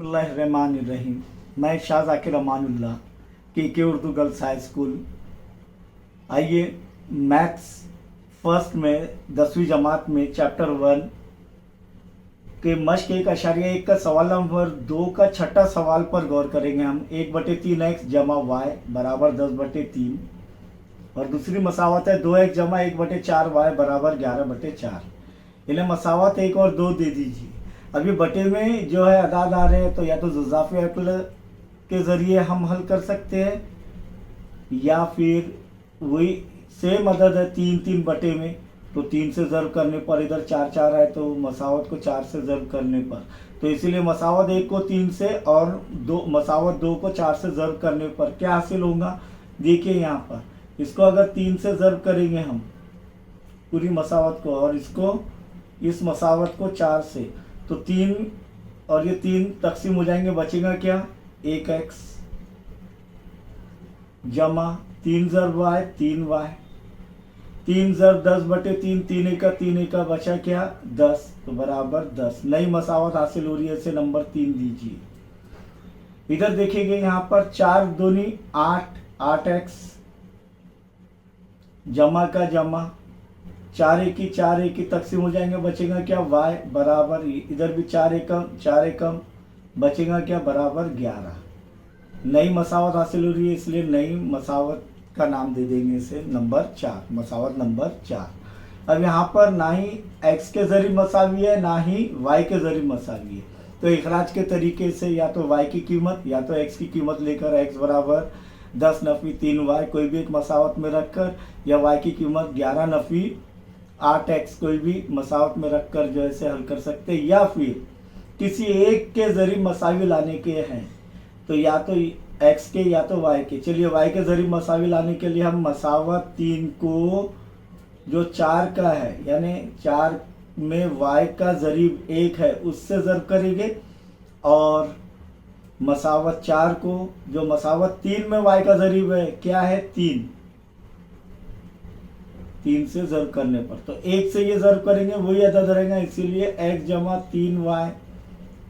बिस्मिल्लाहिर्रहमानिर्रहीम। मैं शाह ज़ाकिर अमानुल्लाह के उर्दू गर्ल्स हाई स्कूल। आइए मैथ्स फर्स्ट में 10वीं जमात में चैप्टर 1 के मश्क 1.1 का सवाल नंबर 2 का छठा सवाल पर गौर करेंगे। हम 1/3x जमा y बराबर 10/3 और दूसरी मसावत है 2x जमा 1/4y बराबर 11/4। इन्हें मसावत 1 और 2 दे दीजिए। अभी बटे में जो है अदाद आ रहे हैं, तो या तो जुज़ाफ़ी अक्ल के ज़रिए हम हल कर सकते हैं या फिर वही सेम अदद है 3 बटे में, तो 3 से ज़र्ब करने पर इधर 4 है, तो मसावत को 4 से ज़र्ब करने पर, तो इसीलिए मसावत 1 को 3 से और मसावत 2 को 4 से ज़र्ब करने पर क्या हासिल होगा। देखिए यहाँ पर इसको अगर 3 से ज़र्ब करेंगे हम पूरी मसावत को, और इसको इस मसावत को 4 से, तो 3 और ये 3 तकसीम हो जाएंगे, बचेगा क्या 1x जमा 3 ज़र्ब y 3y, 3 ज़र्ब 10/3, 3 एका 3 एका बचा क्या 10, तो बराबर 10। नई मसावत हासिल हो रही है, इसे नंबर 3 दीजिए। इधर देखेंगे यहाँ पर 4 दूनी 8, 8x जमा का जमा 4 एकी तकसीम हो जाएंगे, बचेगा क्या y बराबर, इधर भी 4 एकम बचेगा क्या बराबर 11। नई मसावत हासिल हो रही है, इसलिए नई मसावत का नाम दे देंगे इसे नंबर 4, मसावत नंबर 4। अब यहाँ पर ना ही x के ज़रिए मसावी है ना ही y के ज़रिए मसावी है, तो इखराज के तरीके से या तो y की कीमत या तो x की कीमत लेकर x बराबर 10 नफ़ी 3y कोई भी एक मसावत में रखकर, या y की कीमत 11 नफ़ी 8x कोई भी मसावत में रखकर जो ऐसे हल कर सकते हैं, या फिर किसी एक के ज़रिए मसावी लाने के हैं, तो या तो x के या तो y के। चलिए y के ज़रिए मसावी लाने के लिए हम मसावत 3 को जो 4 का है, यानी 4 में y का ज़रीब 1 है उससे ज़र्ब करेंगे, और मसावत 4 को जो मसावत 3 में y का ज़रीब है क्या है 3 से ज़र्ब करने पर, तो 1 से ये ज़र्ब करेंगे वही अदद रहेगा, इसीलिए x जमा 3y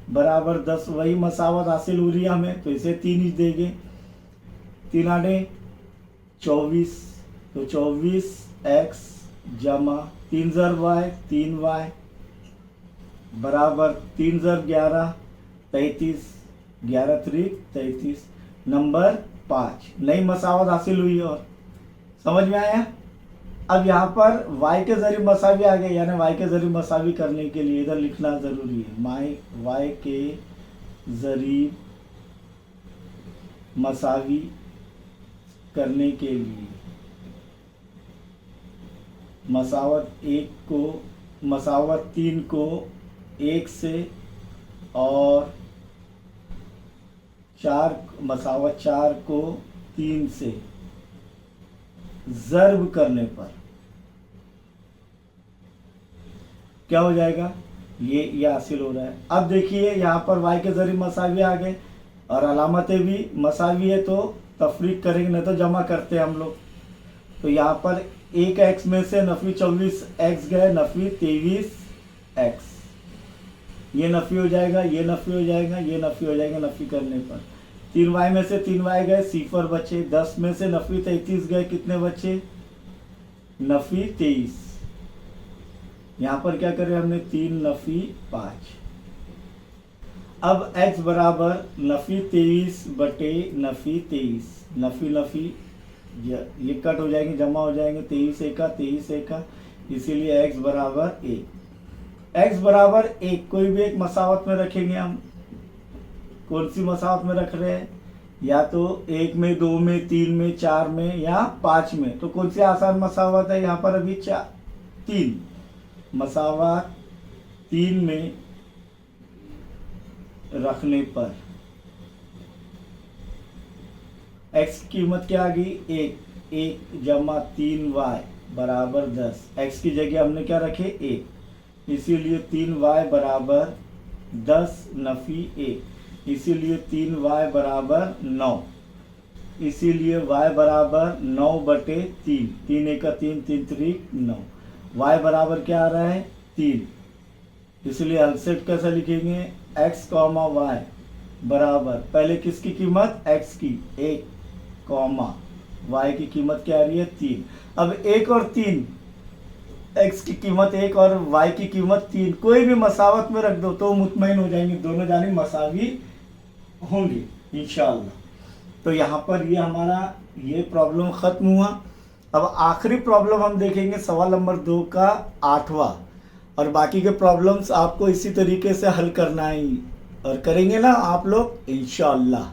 बराबर 10। वही मसावत हासिल हो रही है हमें, तो इसे 3 ही देंगे। 3 आने 24, तो 24x जमा 3 ज़र्ब y 3y बराबर 3 ज़र्ब 11 33, 11 त्रिक 33, नंबर 5। नई मसावत हासिल हुई और समझ में आया। अब यहाँ पर y के ज़रिए मसावी आ गए, यानी y के ज़रिए मसावी करने के लिए इधर लिखना ज़रूरी है, y के ज़रिए मसावी करने के लिए मसावत 3 को 1 से और मसावत 4 को 3 से ज़र्ब करने पर क्या हो जाएगा, ये हासिल हो रहा है। अब देखिए यहाँ पर y के ज़रिए मसावी आ गए और अलामतें भी मसावी है, तो तफरीक करेंगे, नहीं तो जमा करते हैं हम लोग। तो यहाँ पर 1x में से नफ़ी 24x गए, नफ़ी 23x, ये नफ़ी हो जाएगा, ये नफ़ी हो जाएगा, ये नफ़ी हो जाएगा। नफ़ी करने पर 3y में से 3y गए, सिफर बचे। 10 में से नफ़ी 33 गए, कितने बचे नफ़ी 23। यहाँ पर क्या करें हमने 3 नफ़ी 5। अब x बराबर नफ़ी 23 बटे नफ़ी 23, नफ़ी ये कट हो जाएंगे, जमा हो जाएंगे, 23 एका, इसीलिए x बराबर 1। x बराबर 1 कोई भी एक मसावत में रखेंगे हम। कौन सी मसावत में रख रहे हैं, या तो 1 में 2 में 3 में 4 में या 5 में, तो कौन सी आसान मसावत है यहाँ पर अभी 3 मसावत 3 में रखने पर x की कीमत क्या आ गई 1 जमा 3y बराबर 10। x की जगह हमने क्या रखे 1, इसीलिए 3y बराबर 10 नफ़ी 1, इसीलिए 3y बराबर 9, इसीलिए y बराबर 9/3, 3 एका 3, 3 त्रिक 9, y बराबर क्या आ रहा है 3, इसलिए अनसेट कैसे लिखेंगे x, y बराबर पहले किसकी कीमत x की 1 कॉमा y की कीमत क्या आ रही है 3। अब 1 और 3, x की कीमत 1 और y की कीमत 3, कोई भी मसावत में रख दो तो मुतमईन हो जाएंगे, दोनों जाने मसावी होंगे इंशाअल्लाह। तो यहाँ पर ये हमारा ये प्रॉब्लम ख़त्म हुआ। अब आखिरी प्रॉब्लम हम देखेंगे सवाल नंबर 2 का 8वां, और बाकी के प्रॉब्लम्स आपको इसी तरीके से हल करना है और करेंगे ना आप लोग इंशाअल्लाह।